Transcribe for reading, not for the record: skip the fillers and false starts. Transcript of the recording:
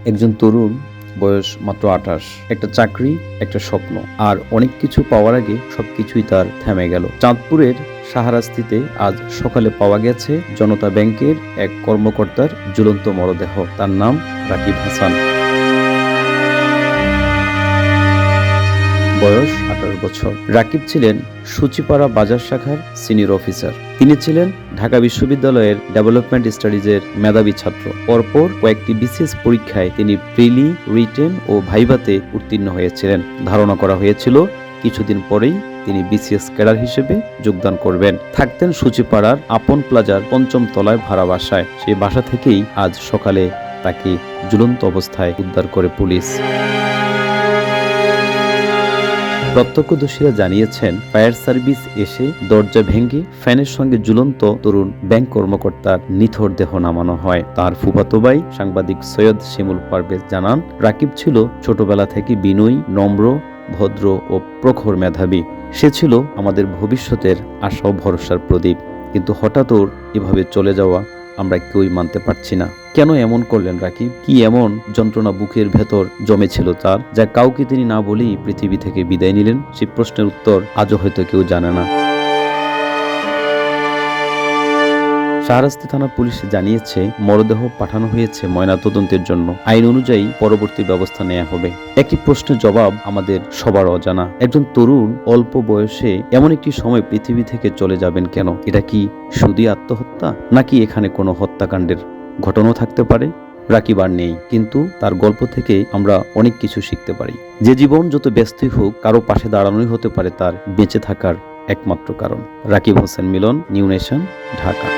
একজন তরুণ, বয়স মাত্র 28, একটা চাকরি, একটা স্বপ্ন, আর অনেক কিছু পাওয়ার আগে সবকিছুই তার থেমে গেল। চাঁদপুরের শাহরাস্তিতে আজ সকালে পাওয়া গেছে জনতা ব্যাংকের এক কর্মকর্তার ঝুলন্ত মরদেহ। তার নাম রাকিব হাসান, বয়স 28 বছর। রাকিব ছিলেন সূচিপাড়া বাজার শাখার সিনিয়র অফিসার। তিনি ছিলেন ঢাকা বিশ্ববিদ্যালয়ের ডেভেলপমেন্ট স্টাডিজের মেধাবী ছাত্র। পরপর কয়েকটি বিসিএস পরীক্ষায় তিনি প্রিলি, রিটেন ও ভাইভাতে উত্তীর্ণ হয়েছিলেন। ধারণা করা হয়েছিল কিছুদিন পরেই তিনি বিসিএস ক্যাডার হিসেবে যোগদান করবেন। থাকতেন সূচিপাড়ার আপন প্লাজার ৫ম তলায় ভাড়া বাসায়। সেই বাসা থেকেই আজ সকালে তাকে ঝুলন্ত অবস্থায় উদ্ধার করে পুলিশ। প্রত্যক্ষদর্শীরা জানিয়েছেন, ফায়ার সার্ভিস এসে দরজা ভেঙে ফ্যানের সঙ্গে ঝুলন্ত তরুণ ব্যাংক কর্মকর্তার নিথর দেহ নামানো হয়। তার ফুফাতো ভাই সাংবাদিক সৈয়দ শিমুল পারভেজ জানান, রাকিব ছিল ছোটবেলা থেকে বিনয়ী, নম্র, ভদ্র ও প্রখর মেধাবী। সে ছিল আমাদের ভবিষ্যতের আশা ও ভরসার প্রদীপ। কিন্তু হঠাৎ ওর এভাবে চলে যাওয়া আমরা কেউই মানতে পারছি না। কেন এমন করলেন রাকিব? কি এমন যন্ত্রণা বুকের ভেতর জমেছিল তার, যা কাউকে তিনি না বলেই পৃথিবী থেকে বিদায় নিলেন? সেই প্রশ্নের উত্তর আজও হয়তো কেউ জানে না। শাহরাস্তি থানা পুলিশ জানিয়েছে, মরদেহ পাঠানো হয়েছে ময়নাতদন্তের জন্য। আইন অনুযায়ী পরবর্তী ব্যবস্থা নেওয়া হবে। একটি প্রশ্নের জবাব আমাদের সবার অজানা। একজন তরুণ অল্প বয়সে এমন একটি সময় পৃথিবী থেকে চলে যাবেন কেন? এটা কি শুধুই আত্মহত্যা, নাকি এখানে কোনো হত্যাকাণ্ডের ঘটনাও থাকতে পারে? রাকিব আর নেই, কিন্তু তার গল্প থেকে আমরা অনেক কিছু শিখতে পারি। যে জীবন যত ব্যস্তই হোক, কারো পাশে দাঁড়ানোই হতে পারে তার বেঁচে থাকার একমাত্র কারণ। রাকিব হোসেন মিলন, নিউ নেশন, ঢাকা।